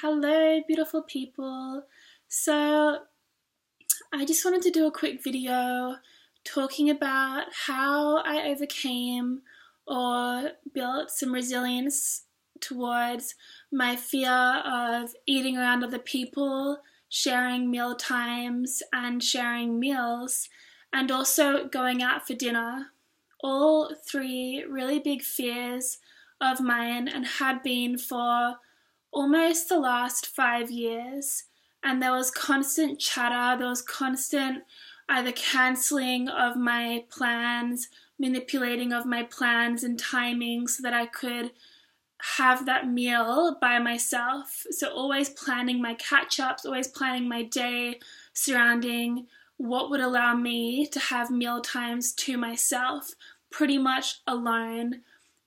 Hello, beautiful people. So, I just wanted to do a quick video talking about how I overcame or built some resilience towards my fear of eating around other people, sharing meal times, and sharing meals, and also going out for dinner. All three really big fears of mine and had been for almost the last 5 years, and there was constant chatter, there was constant either cancelling of my plans, manipulating of my plans and timing so that I could have that meal by myself. So always planning my catch-ups, always planning my day surrounding what would allow me to have meal times to myself, pretty much alone.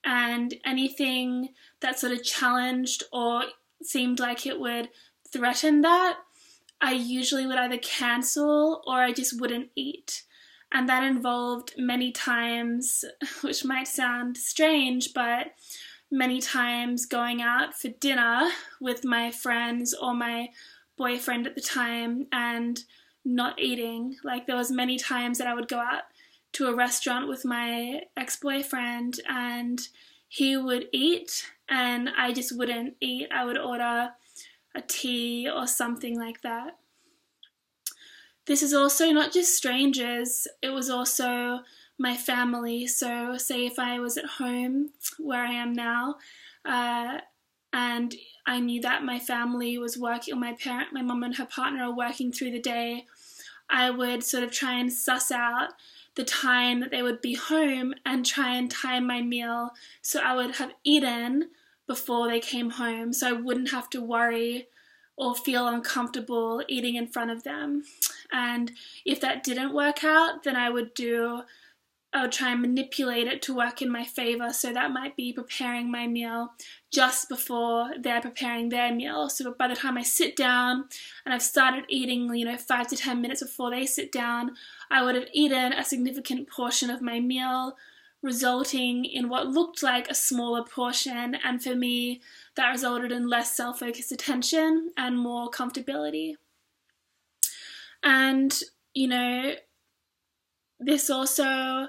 And anything that sort of challenged or seemed like it would threaten that, I usually would either cancel or I just wouldn't eat. And that involved many times, which might sound strange, but many times going out for dinner with my friends or my boyfriend at the time and not eating. Like there was many times that I would go out to a restaurant with my ex-boyfriend and he would eat and I just wouldn't eat. I would order a tea or something like that. This is also not just strangers, it was also my family. So say if I was at home where I am now and I knew that my family was working, or my mum and her partner are working through the day, I would sort of try and suss out the time that they would be home and try and time my meal so I would have eaten before they came home so I wouldn't have to worry or feel uncomfortable eating in front of them. And if that didn't work out, then I would try and manipulate it to work in my favor. So that might be preparing my meal just before they're preparing their meal. So by the time I sit down and I've started eating, 5 to 10 minutes before they sit down, I would have eaten a significant portion of my meal, resulting in what looked like a smaller portion. And for me, that resulted in less self-focused attention and more comfortability. And, this also,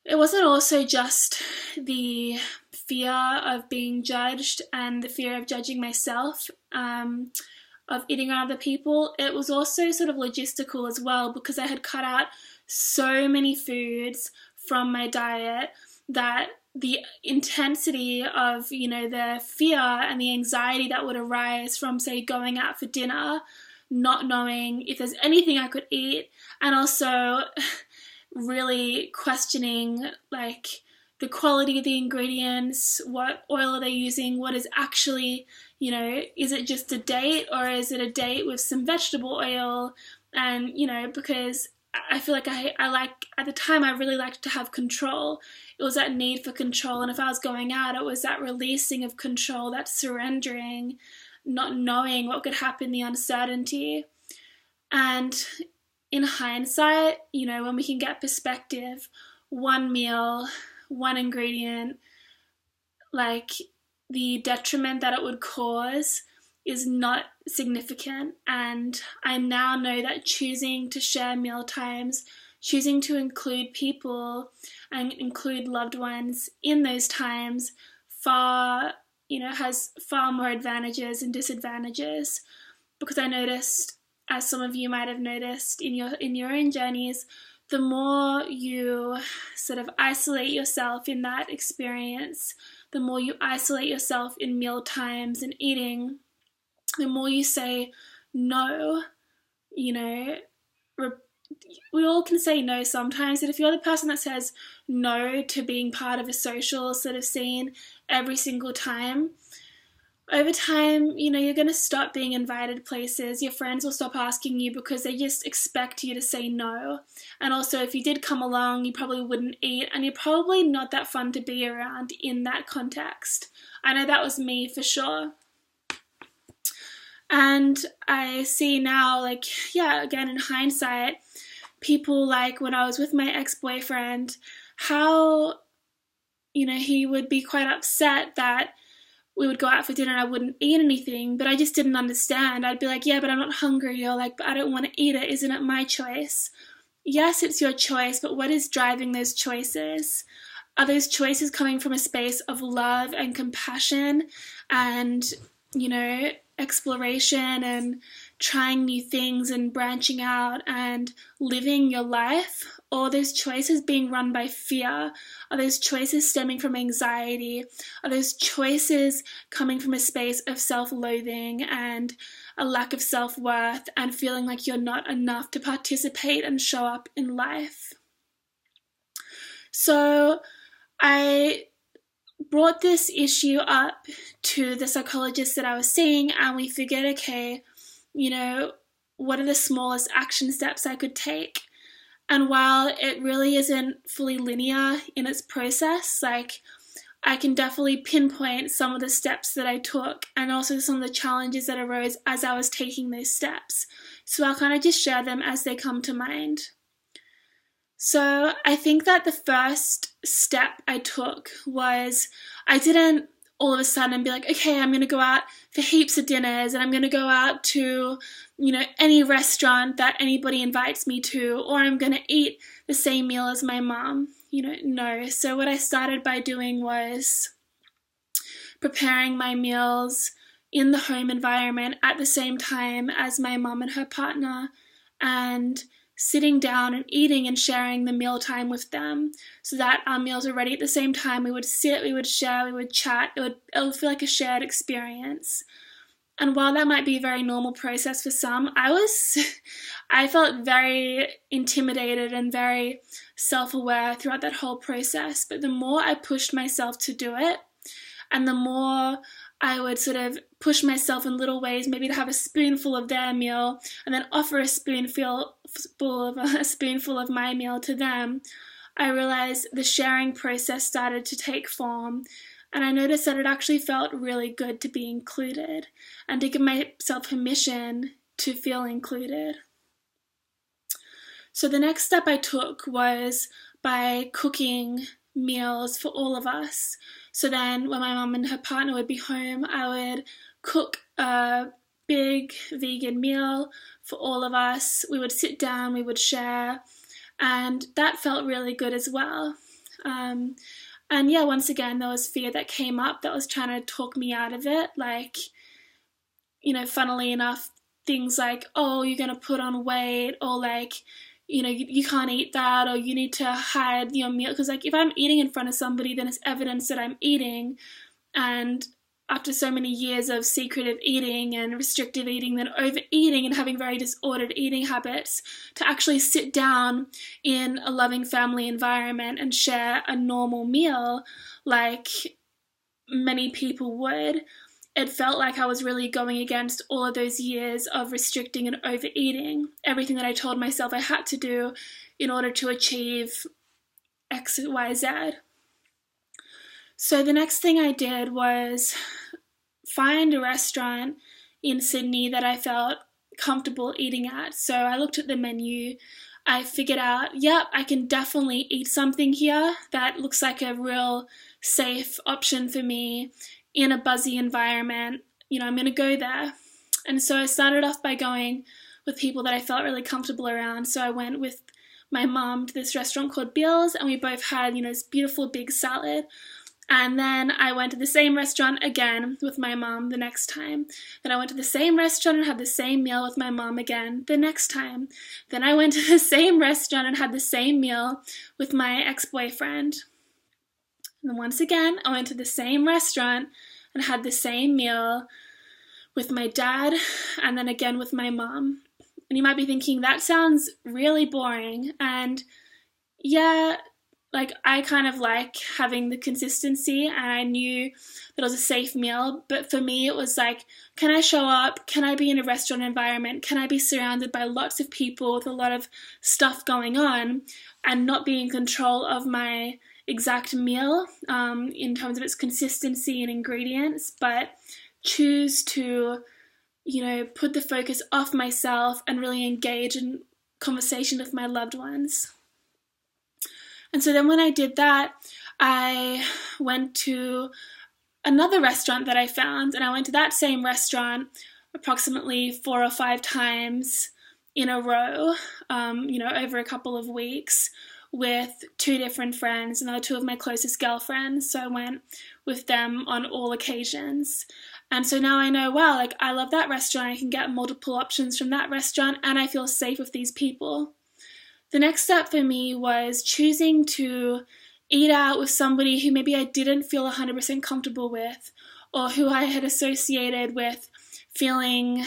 it wasn't also just the fear of being judged and the fear of judging myself, of eating around other people. It was also sort of logistical as well because I had cut out so many foods from my diet that the intensity of, the fear and the anxiety that would arise from, say, going out for dinner, not knowing if there's anything I could eat, and also really questioning like the quality of the ingredients, what oil are they using, what is actually, is it just a date or is it a date with some vegetable oil? And, because I feel like at the time I really liked to have control. It was that need for control, and if I was going out, it was that releasing of control, that surrendering, not knowing what could happen, the uncertainty. And in hindsight, when we can get perspective, one meal, one ingredient, like the detriment that it would cause is not significant. And I now know that choosing to share meal times, choosing to include people and include loved ones in those times has far more advantages and disadvantages, because I noticed, as some of you might have noticed in your own journeys, the more you sort of isolate yourself in that experience, the more you isolate yourself in meal times and eating, the more you say no. We all can say no sometimes, and if you're the person that says no to being part of a social sort of scene every single time, over time, you're going to stop being invited places. Your friends will stop asking you because they just expect you to say no. And also, if you did come along, you probably wouldn't eat, and you're probably not that fun to be around in that context. I know that was me for sure. And I see now, again, in hindsight, people like when I was with my ex-boyfriend, how, he would be quite upset that we would go out for dinner and I wouldn't eat anything, but I just didn't understand. I'd be like, yeah, but I'm not hungry, or like, but I don't want to eat it. Isn't it my choice? Yes, it's your choice, but what is driving those choices? Are those choices coming from a space of love and compassion and, exploration and trying new things and branching out and living your life? Or are those choices being run by fear? Are those choices stemming from anxiety? Are those choices coming from a space of self-loathing and a lack of self-worth and feeling like you're not enough to participate and show up in life? So I brought this issue up to the psychologist that I was seeing, and we figured, okay, what are the smallest action steps I could take? And while it really isn't fully linear in its process, like, I can definitely pinpoint some of the steps that I took and also some of the challenges that arose as I was taking those steps. So I'll kind of just share them as they come to mind. So I think that the first step I took was, I didn't all of a sudden be like, okay, I'm going to go out for heaps of dinners and I'm going to go out to, any restaurant that anybody invites me to, or I'm going to eat the same meal as my mom. No. So what I started by doing was preparing my meals in the home environment at the same time as my mom and her partner, and sitting down and eating and sharing the mealtime with them so that our meals were ready at the same time. We would sit, we would share, we would chat. It would feel like a shared experience. And while that might be a very normal process for some, I felt very intimidated and very self-aware throughout that whole process. But the more I pushed myself to do it, and the more I would sort of push myself in little ways, maybe to have a spoonful of their meal and then offer a spoonful of my meal to them, I realized the sharing process started to take form. And I noticed that it actually felt really good to be included and to give myself permission to feel included. So the next step I took was by cooking meals for all of us. So then when my mum and her partner would be home, I would cook a big vegan meal for all of us. We would sit down, we would share, and that felt really good as well. And yeah, once again, there was fear that came up that was trying to talk me out of it. Like, funnily enough, things like, oh, you're going to put on weight, or like, you can't eat that, or you need to hide your meal. Because like, if I'm eating in front of somebody, then it's evidence that I'm eating. And after so many years of secretive eating and restrictive eating, then overeating and having very disordered eating habits, to actually sit down in a loving family environment and share a normal meal like many people would, it felt like I was really going against all of those years of restricting and overeating, everything that I told myself I had to do in order to achieve X, Y, Z. So the next thing I did was find a restaurant in Sydney that I felt comfortable eating at. So I looked at the menu. I figured out, yep, I can definitely eat something here that looks like a real safe option for me in a buzzy environment. I'm going to go there. And so I started off by going with people that I felt really comfortable around. So I went with my mom to this restaurant called Bill's, and we both had, this beautiful big salad. And then I went to the same restaurant again with my mom the next time. Then I went to the same restaurant and had the same meal with my mom again the next time. Then I went to the same restaurant and had the same meal with my ex-boyfriend. And then once again, I went to the same restaurant and had the same meal with my dad, and then again with my mom. And you might be thinking, that sounds really boring. And yeah, like, I kind of like having the consistency, and I knew that it was a safe meal. But for me, it was like, can I show up? Can I be in a restaurant environment? Can I be surrounded by lots of people with a lot of stuff going on and not be in control of my exact meal in terms of its consistency and ingredients, but choose to, put the focus off myself and really engage in conversation with my loved ones. And so then when I did that, I went to another restaurant that I found, and I went to that same restaurant approximately 4 or 5 times in a row, over a couple of weeks with 2 different friends, and they were 2 of my closest girlfriends, so I went with them on all occasions. And so now I know, wow, like I love that restaurant, I can get multiple options from that restaurant, and I feel safe with these people. The next step for me was choosing to eat out with somebody who maybe I didn't feel 100% comfortable with, or who I had associated with feeling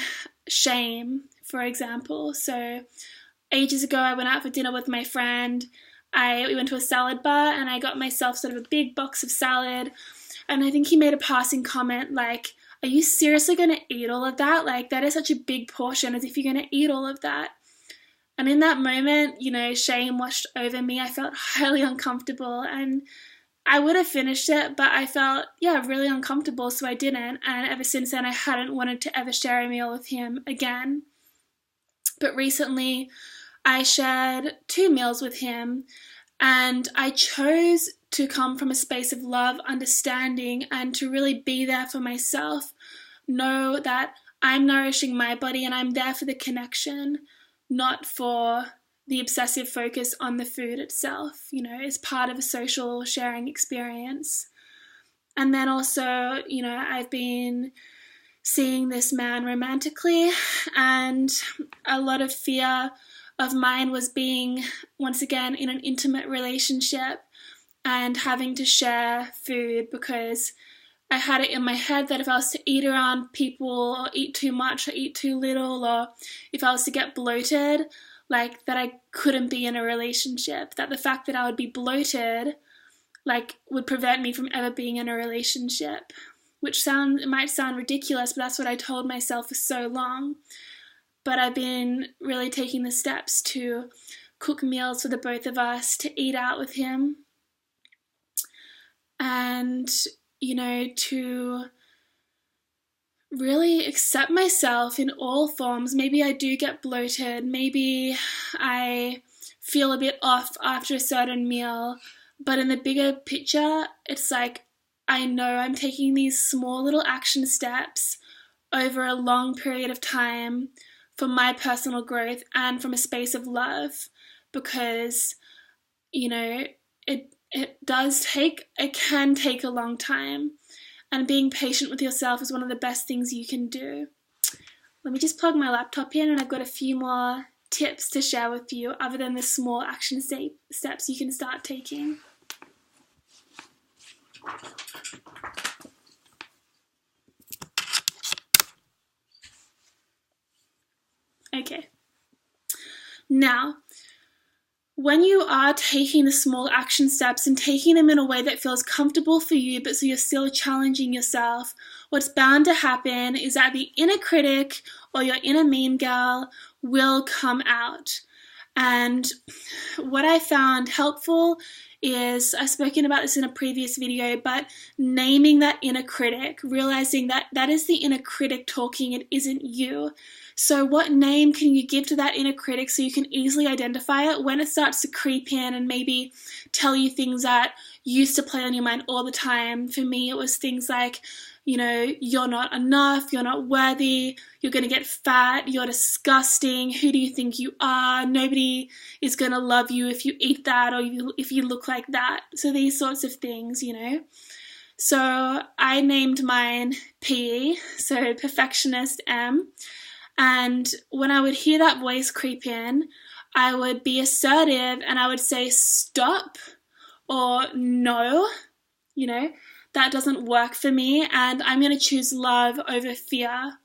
shame, for example. So ages ago, I went out for dinner with my friend. We went to a salad bar, and I got myself sort of a big box of salad. And I think he made a passing comment like, "Are you seriously going to eat all of that? Like, that is such a big portion, as if you're going to eat all of that." And in that moment, shame washed over me. I felt highly uncomfortable, and I would have finished it, but I felt, really uncomfortable, so I didn't. And ever since then, I hadn't wanted to ever share a meal with him again. But recently, I shared 2 meals with him, and I chose to come from a space of love, understanding, and to really be there for myself. Know that I'm nourishing my body, and I'm there for the connection, not for the obsessive focus on the food itself, as part of a social sharing experience. And then also, I've been seeing this man romantically, and a lot of fear of mine was being, once again, in an intimate relationship and having to share food, because I had it in my head that if I was to eat around people or eat too much or eat too little, or if I was to get bloated, like that I couldn't be in a relationship, that the fact that I would be bloated would prevent me from ever being in a relationship, it might sound ridiculous, but that's what I told myself for so long. But I've been really taking the steps to cook meals for the both of us, to eat out with him, and to really accept myself in all forms. Maybe I do get bloated, maybe I feel a bit off after a certain meal, but in the bigger picture, it's like I know I'm taking these small little action steps over a long period of time for my personal growth and from a space of love, because it can take a long time, and being patient with yourself is one of the best things you can do. Let me just plug my laptop in, and I've got a few more tips to share with you other than the small action steps you can start taking. Okay. Now, when you are taking the small action steps and taking them in a way that feels comfortable for you, but so you're still challenging yourself, what's bound to happen is that the inner critic or your inner mean girl will come out. And what I found helpful is, I've spoken about this in a previous video, but naming that inner critic, realizing that that is the inner critic talking, it isn't you. So what name can you give to that inner critic so you can easily identify it when it starts to creep in and maybe tell you things that used to play on your mind all the time? For me, it was things like, you're not enough, you're not worthy, you're going to get fat, you're disgusting, who do you think you are, nobody is going to love you if you eat that or if you look like that. So these sorts of things, So I named mine PE, so perfectionist M. And when I would hear that voice creep in, I would be assertive and I would say stop or no, that doesn't work for me, and I'm going to choose love over fear.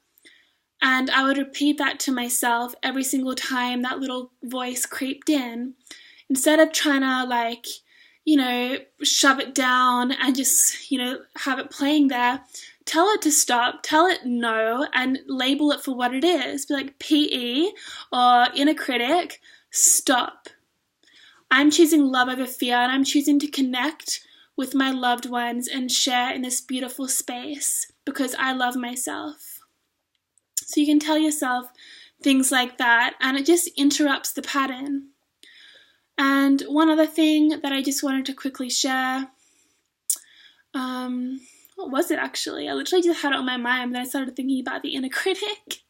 And I would repeat that to myself every single time that little voice creeped in. Instead of trying to shove it down and just, have it playing there, tell it to stop, tell it no, and label it for what it is. Be like, PE or inner critic, stop. I'm choosing love over fear, and I'm choosing to connect with my loved ones and share in this beautiful space because I love myself. So you can tell yourself things like that, and it just interrupts the pattern. And one other thing that I just wanted to quickly share, What was it actually? I literally just had it on my mind, then I started thinking about the inner critic.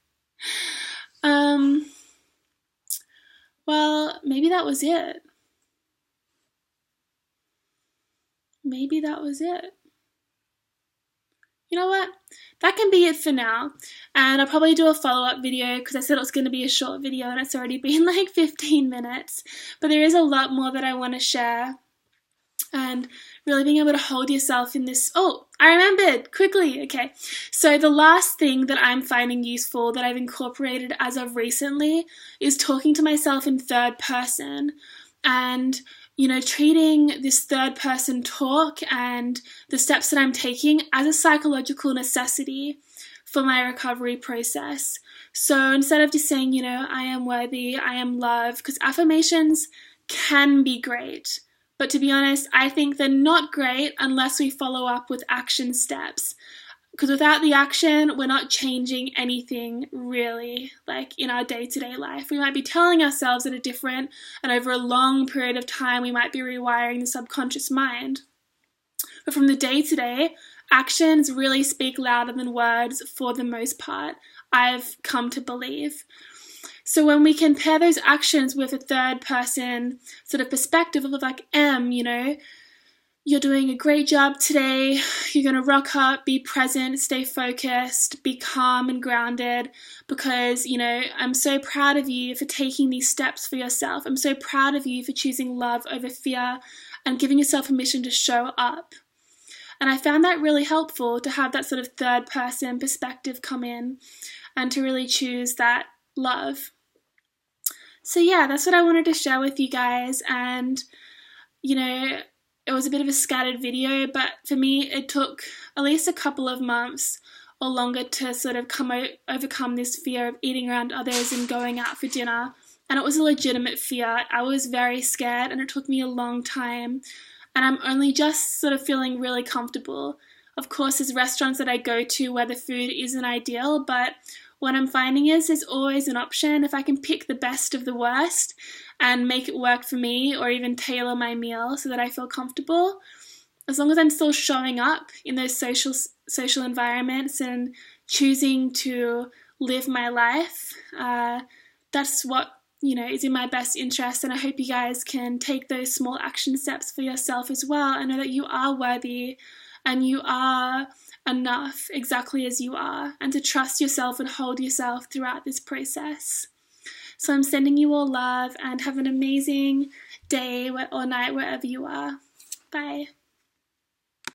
Well, maybe that was it. Maybe that was it. You know what? That can be it for now. And I'll probably do a follow-up video because I said it was going to be a short video and it's already been like 15 minutes. But there is a lot more that I want to share. And really being able to hold yourself in this. Oh, I remembered quickly. Okay. So the last thing that I'm finding useful that I've incorporated as of recently is talking to myself in third person and, you know, treating this third person talk and the steps that I'm taking as a psychological necessity for my recovery process. So instead of just saying, you know, I am worthy, I am loved, because affirmations can be great. But to be honest, I think they're not great unless we follow up with action steps. Because without the action, we're not changing anything really, like in our day-to-day life. We might be telling ourselves that are different, and over a long period of time, we might be rewiring the subconscious mind. But from the day-to-day, actions really speak louder than words for the most part, I've come to believe. So when we can pair those actions with a third person sort of perspective of like, you know, you're doing a great job today, you're going to rock up, be present, stay focused, be calm and grounded because, you know, I'm so proud of you for taking these steps for yourself. I'm so proud of you for choosing love over fear and giving yourself permission to show up. And I found that really helpful to have that sort of third person perspective come in and to really choose that love. So yeah, that's what I wanted to share with you guys. And, you know, it was a bit of a scattered video, but for me, it took at least a couple of months or longer to sort of overcome this fear of eating around others and going out for dinner. And it was a legitimate fear. I was very scared and it took me a long time. And I'm only just sort of feeling really comfortable. Of course, there's restaurants that I go to where the food isn't ideal, but what I'm finding is there's always an option. If I can pick the best of the worst and make it work for me or even tailor my meal so that I feel comfortable, as long as I'm still showing up in those social environments and choosing to live my life, that's what, you know, is in my best interest. And I hope you guys can take those small action steps for yourself as well and know that you are worthy and you are enough exactly as you are, and to trust yourself and hold yourself throughout this process. So I'm sending you all love and have an amazing day or night wherever you are. Bye.